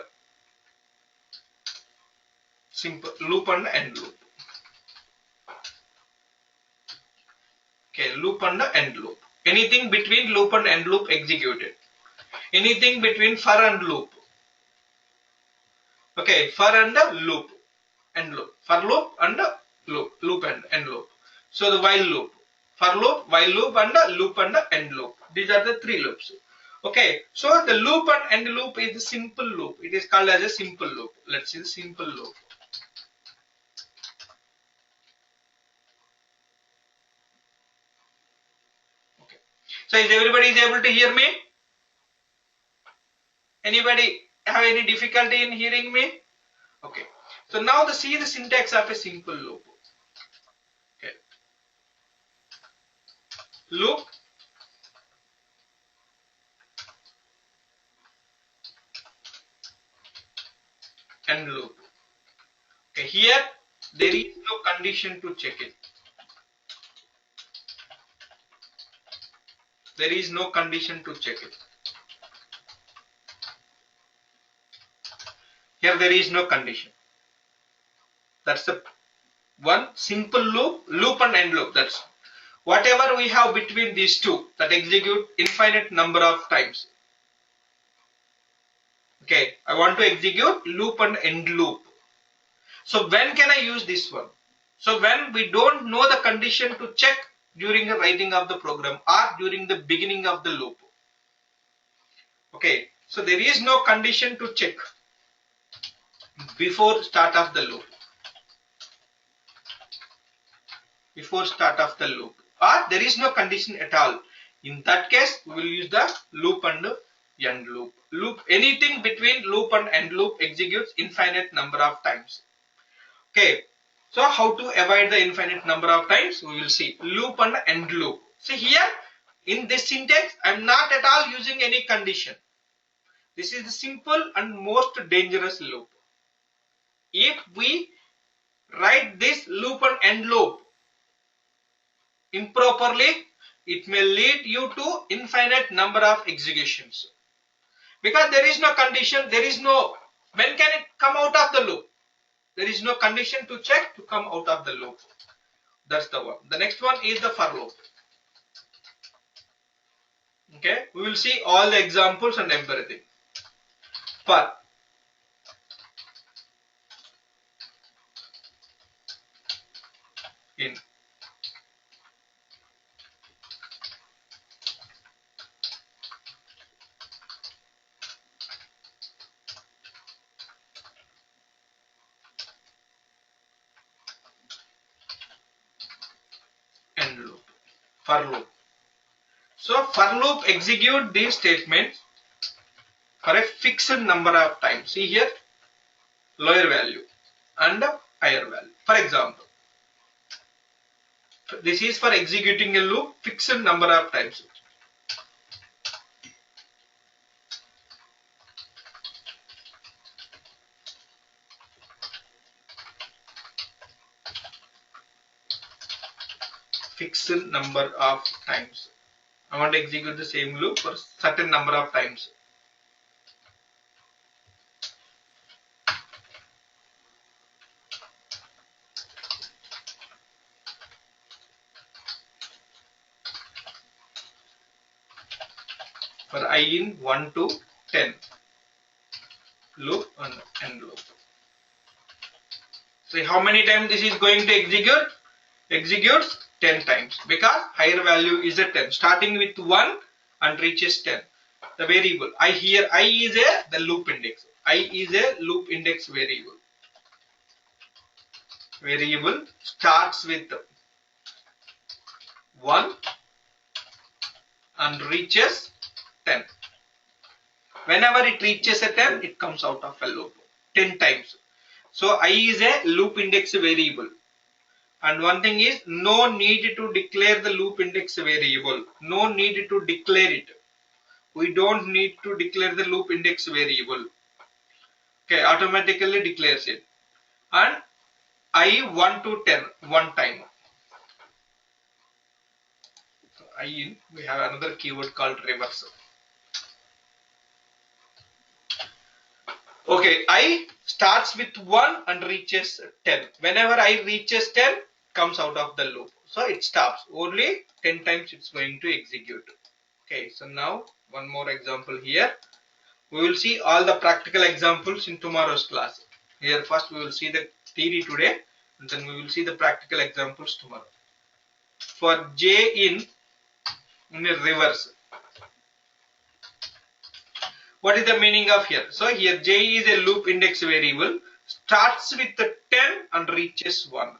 simple loop and end loop. Okay, loop and end loop. Anything between loop and end loop executed. Anything between for and loop. Okay, for and loop, end loop. For loop and loop, loop and end loop. So the while loop. For loop, while loop, and loop and end loop. These are the 3 loops. Okay, so the loop and end loop is the simple loop. It is called as a simple loop. Let's see the simple loop. Okay, so is everybody able to hear me? Anybody have any difficulty in hearing me? Okay, so now see the syntax of a simple loop. Okay, loop, end loop. Okay, here there is no condition to check it. There is no condition to check it. Here there is no condition. That's the one simple loop, loop and end loop. That's whatever we have between these two that execute infinite number of times. Okay, I want to execute loop and end loop. So when can I use this one? So when we don't know the condition to check during the writing of the program or during the beginning of the loop. Okay, so there is no condition to check before start of the loop. Before start of the loop, or there is no condition at all. In that case, we will use the loop and end loop. Loop, anything between loop and end loop executes infinite number of times. Okay, so how to avoid the infinite number of times? We will see loop and end loop. See here in this syntax, I am not at all using any condition. This is the simple and most dangerous loop. If we write this loop and end loop improperly, it may lead you to infinite number of executions. Because there is no condition, there is no, when can it come out of the loop? There is no condition to check to come out of the loop. That's the one. The next one is the for loop. Okay, we will see all the examples and everything. For in end loop, for loop. So for loop execute these statements for a fixed number of times. See here, lower value and higher value. For example, this is for executing a loop fixed number of times. Fixed number of times. I want to execute the same loop for certain number of times. For I in 1 to 10 loop and end loop. So how many times this is going to execute? Executes 10 times because higher value is a 10, starting with 1 and reaches 10. The variable I here, I is the loop index. I is a loop index variable. Variable starts with 1 and reaches 10. Whenever it reaches a 10, it comes out of a loop 10 times. So I is a loop index variable. And one thing is, no need to declare the loop index variable. No need to declare it. We don't need to declare the loop index variable. Okay, automatically declares it. And I 1 to 10, one time. So I in, we have another keyword called reverse. Okay, I starts with 1 and reaches 10. Whenever I reaches 10, comes out of the loop. So it stops. Only 10 times it's going to execute. Okay, so now one more example here. We will see all the practical examples in tomorrow's class. Here first we will see the theory today and then we will see the practical examples tomorrow. For J in a reverse. What is the meaning of here? So here J is a loop index variable, starts with the 10 and reaches 1.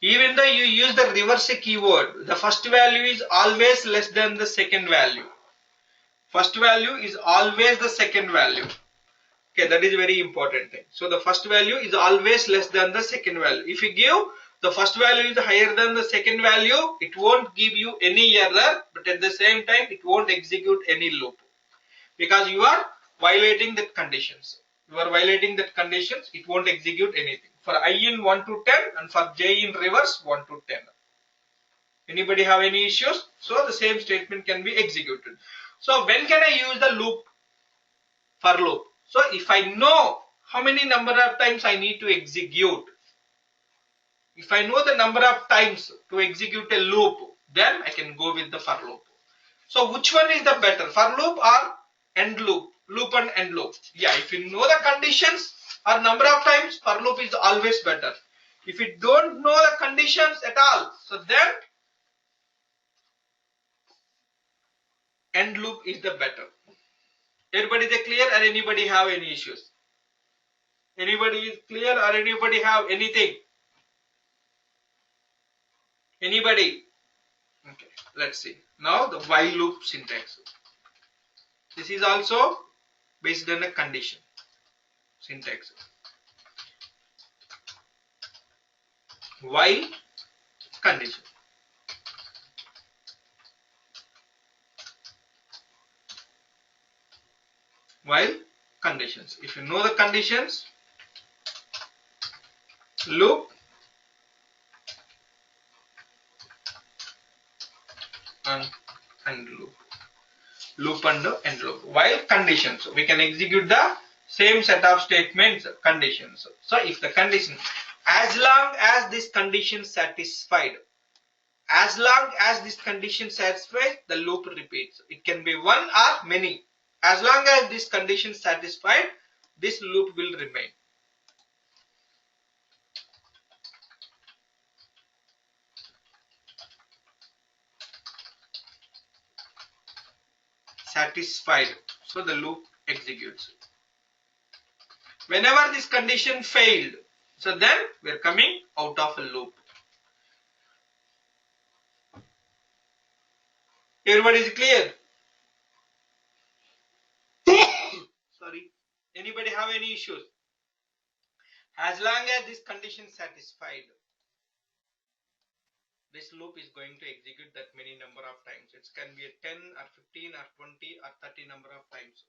Even though you use the reverse keyword, the first value is always less than the second value. First value is always the second value. Okay, that is a very important thing. So the first value is always less than the second value. If you give the first value is higher than the second value, it won't give you any error, but at the same time it won't execute any loop because you are violating that conditions. You are violating that conditions, it won't execute anything. For I in 1 to 10 and for J in reverse 1 to 10. Anybody have any issues? So the same statement can be executed. So when can I use the loop? For loop. So if I know how many number of times I need to execute, if I know the number of times to execute a loop, then I can go with the for loop. So which one is the better, for loop or end loop? Loop and end loop. Yeah, if you know the conditions or number of times, for loop is always better. If you don't know the conditions at all, so then end loop is the better. Everybody is clear or anybody have any issues? Anybody is clear or anybody have anything? Anybody? Okay, let's see. Now the while loop syntax. This is also based on a condition syntax. While condition. While conditions. If you know the conditions, loop and and loop. Loop and end loop. While conditions, we can execute the same set of statements, conditions. So if the condition, as long as this condition satisfied, as long as this condition satisfies, the loop repeats. It can be one or many. As long as this condition satisfied, this loop will remain. Satisfied. So the loop executes. Whenever this condition failed, so then we are coming out of a loop. Everybody is clear? Sorry. Anybody have any issues? As long as this condition satisfied, this loop is going to execute that many number of times. It can be a 10 or 15 or 20 or 30 number of times.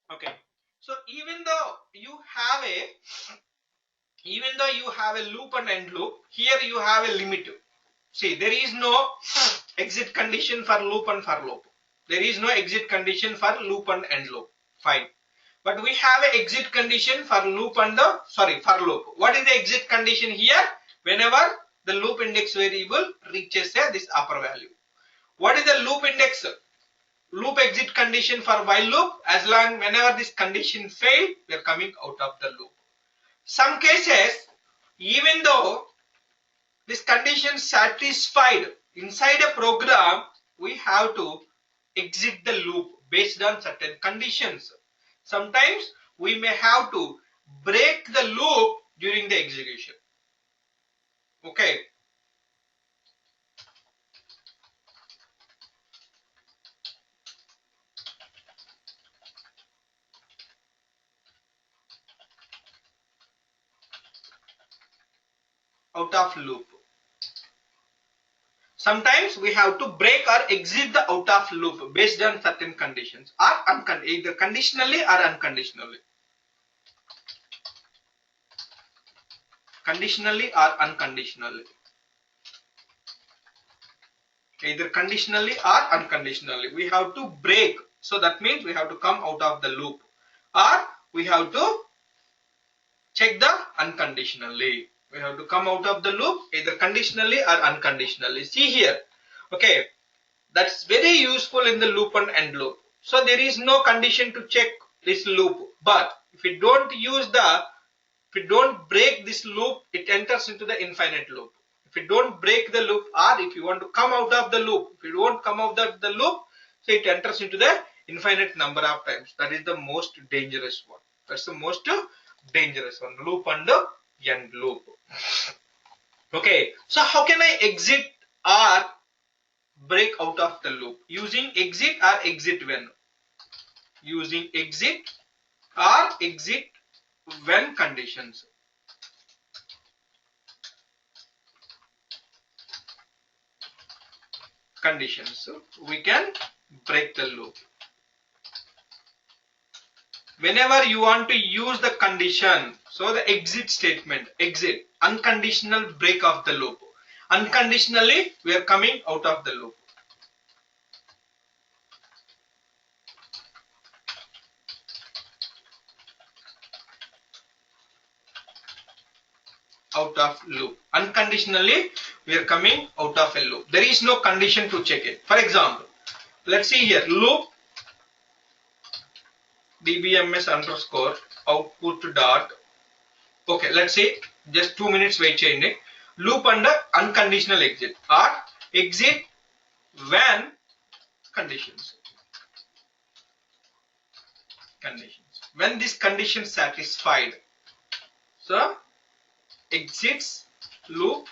Okay. So even though you have a loop and end loop, here you have a limit. See, there is no exit condition for loop and for loop. There is no exit condition for loop and end loop. Fine. But we have an exit condition for loop and for loop. What is the exit condition here? Whenever the loop index variable reaches this upper value. What is the loop index? Loop exit condition for while loop. Whenever this condition fails, we are coming out of the loop. Some cases, even though this condition satisfied inside a program, we have to exit the loop based on certain conditions. Sometimes we may have to break the loop during the execution. Okay. Out of loop. Sometimes we have to break or exit the out of loop based on certain conditions, or either conditionally or unconditionally. Conditionally or unconditionally. Either conditionally or unconditionally. We have to break. So that means we have to come out of the loop, or we have to check the unconditionally. We have to come out of the loop either conditionally or unconditionally. See here. Okay. That's very useful in the loop and end loop. So there is no condition to check this loop. But if we don't break this loop, it enters into the infinite loop. If you don't break the loop, or if you want to come out of the loop, if you don't come out of the loop, so it enters into the infinite number of times. That is the most dangerous one. That's the most dangerous one. Loop and end loop. Okay. So how can I exit or break out of the loop? Using exit or exit when? Using exit or exit when conditions. So we can break the loop. Whenever you want to use the condition, so the exit statement, exit, unconditional break of the loop. Unconditionally, we are coming out of the loop. Out of loop. Unconditionally, we are coming out of a loop. There is no condition to check it. For example, let's see here, loop dbms underscore output dot. Okay, let's say just 2 minutes wait cheyandi. Loop under unconditional exit or exit when conditions. When this condition satisfied, so exits loop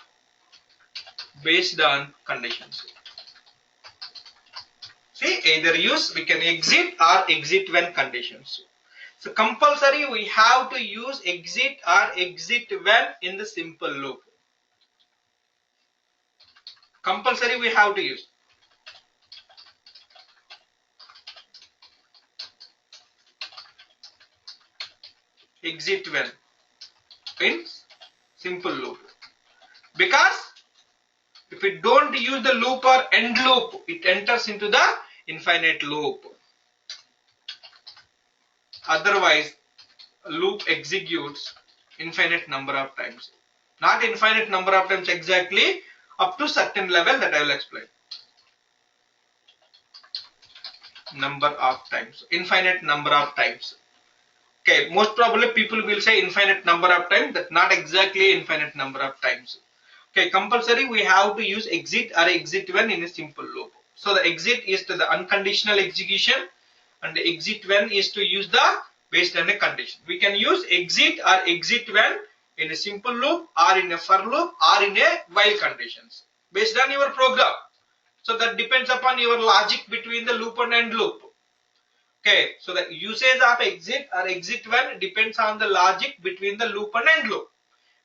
based on conditions. See, either we can exit or exit when conditions. So compulsory we have to use exit or exit when in the simple loop. Compulsory we have to use. Exit when in simple loop. Because If we don't use the loop or end loop, it enters into the infinite loop. Otherwise, loop executes infinite number of times. Not infinite number of times exactly, up to certain level that I will explain. Number of times, infinite number of times. Okay, most probably people will say infinite number of times, but not exactly infinite number of times. Okay, compulsory we have to use exit or exit when in a simple loop. So the exit is to the unconditional execution and the exit when is to use the based on a condition. We can use exit or exit when in a simple loop or in a for loop or in a while conditions based on your program. So that depends upon your logic between the loop and end loop. Okay, so the usage of exit or exit when depends on the logic between the loop and end loop.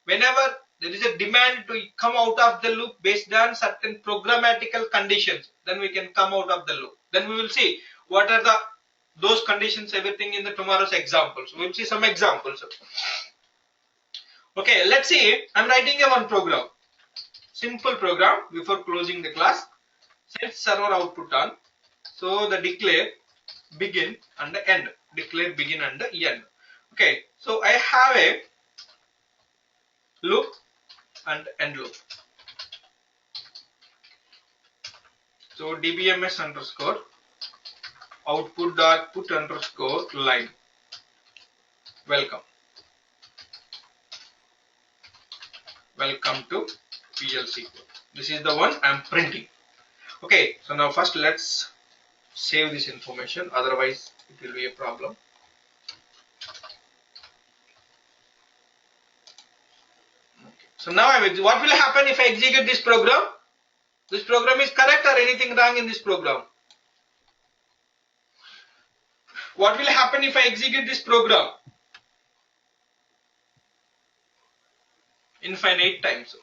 Whenever there is a demand to come out of the loop based on certain programmatical conditions, then we can come out of the loop. Then we will see what are those conditions, everything in the tomorrow's examples. We will see some examples. Okay, let's see. I'm writing a one program, simple program before closing the class. Set server output on. So the declare begin and the end. Declare begin and the end. Okay, so I have a loop and end loop. So dbms underscore output dot put underscore line. Welcome. Welcome to PLC code. This is the one I'm printing. Okay, so now first let's save this information, otherwise it will be a problem. Okay. So now what will happen if I execute this program? This program is correct or anything wrong in this program? What will happen if I execute this program? Infinite times.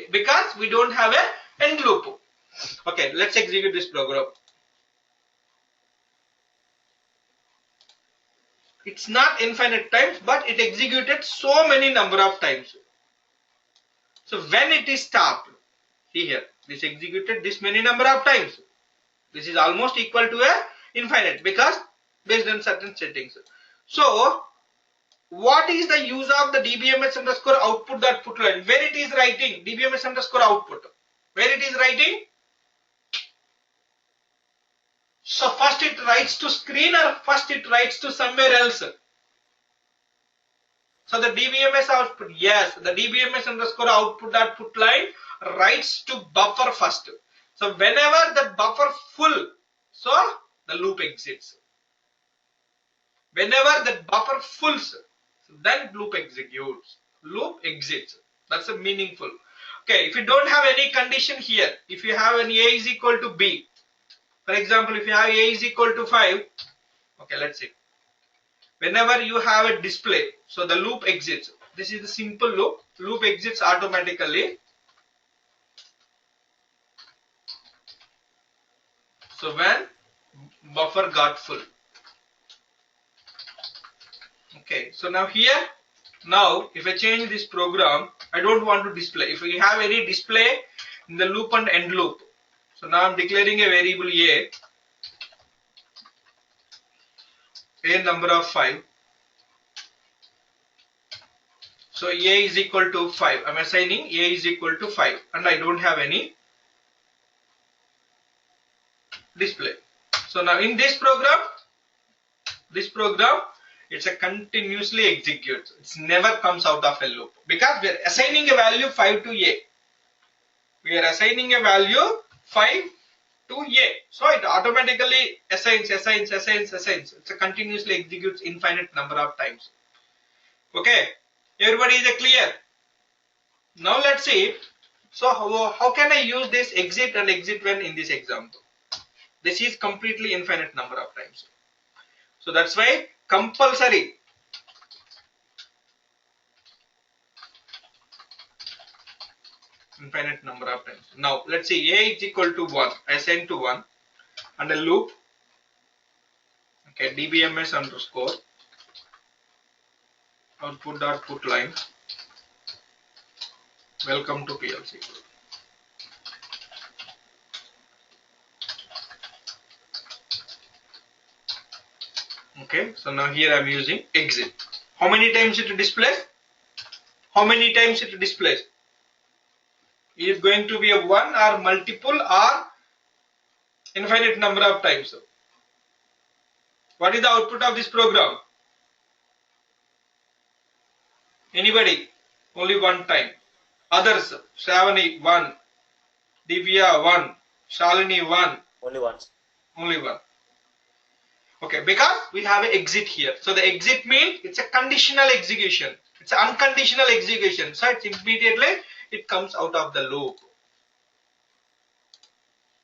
Because we don't have a end loop. Okay, let's execute this program. It's not infinite times, but it executed so many number of times. So when it is stopped, here, this executed this many number of times. This is almost equal to a infinite because based on certain settings. So what is the use of the dbms underscore output dot put line? Where it is writing dbms underscore output? Where it is writing? So first it writes to screen or first it writes to somewhere else? So the dbms output, yes, the dbms underscore output dot put line writes to buffer first. So whenever the buffer full, so the loop exits. Whenever that buffer fulls, then loop executes. Loop exits. That's a meaningful. Okay, if you don't have any condition here, if you have an a is equal to b, for example, if you have a is equal to 5, okay, let's see. Whenever you have a display, so the loop exits. This is the simple loop. Loop exits automatically. So when buffer got full. Okay, so now here, now if I change this program, I don't want to display. If we have any display in the loop and end loop, so now I'm declaring a variable a number of 5. So a is equal to 5. I'm assigning a is equal to 5 and I don't have any display. So now in this program, it's a continuously executes. It never comes out of a loop because we are assigning a value 5 to a. We are assigning a value 5 to a. So it automatically assigns. It's a continuously executes infinite number of times. Okay, everybody is clear? Now let's see. So how can I use this exit and exit when in this example? This is completely infinite number of times. So that's why compulsory infinite number of times. Now let's see, a is equal to 1. I assign to 1 and a loop. Okay, dbms underscore output dot put line. Welcome to PLC. Okay, so now here I'm using exit. How many times it displays? How many times it displays? Is it going to be a one or multiple or infinite number of times? What is the output of this program? Anybody? Only one time. Others, Shavani 1, Divya 1, Shalini 1, Only once. only one. Okay, because we have an exit here. So the exit means it's a conditional execution. It's an unconditional execution. So it's immediately it comes out of the loop.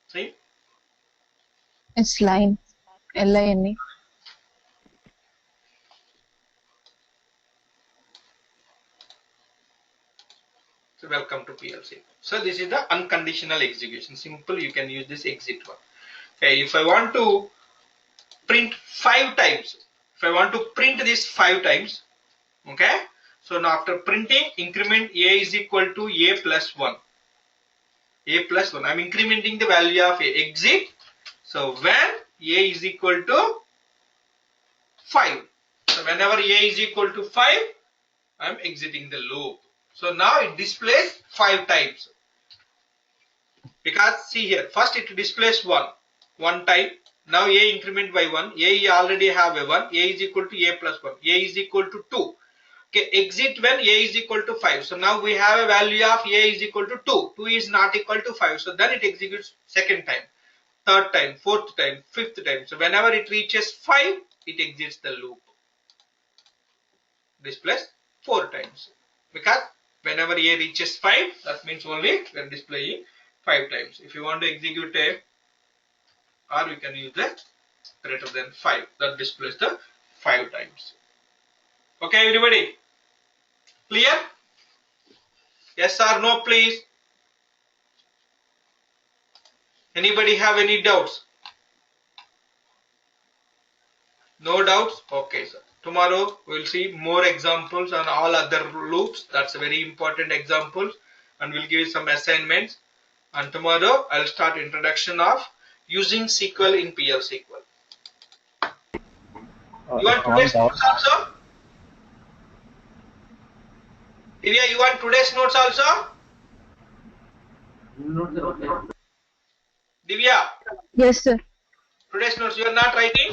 See? It's line. Line. So welcome to PLC. So this is the unconditional execution. Simple, you can use this exit one. Okay, if I want to print 5 times, if I want to print this 5 times, okay, so now after printing, increment a is equal to a plus 1. A plus 1. I'm incrementing the value of a. Exit. So when a is equal to 5. So whenever a is equal to 5, I'm exiting the loop. So now it displays 5 times. Because see here, first it displays 1 time. Now a increment by 1. A already have a 1. A is equal to a plus 1. A is equal to 2. Okay, exit when a is equal to 5. So now we have a value of a is equal to 2. 2 is not equal to 5. So then it executes second time, third time, fourth time, fifth time. So whenever it reaches 5, it exits the loop. Displays 4 times. Because whenever a reaches 5, that means only we are displaying 5 times. If you want to execute a, or you can use the greater than 5, that displays the 5 times. Okay, everybody? Clear? Yes or no, please? Anybody have any doubts? No doubts? Okay, sir. Tomorrow we'll see more examples on all other loops. That's a very important example, and we'll give you some assignments. And tomorrow I'll start introduction of using SQL in PL SQL. You want today's notes also? Divya, you want today's notes also? Divya, Yes, sir. today's notes you are not writing?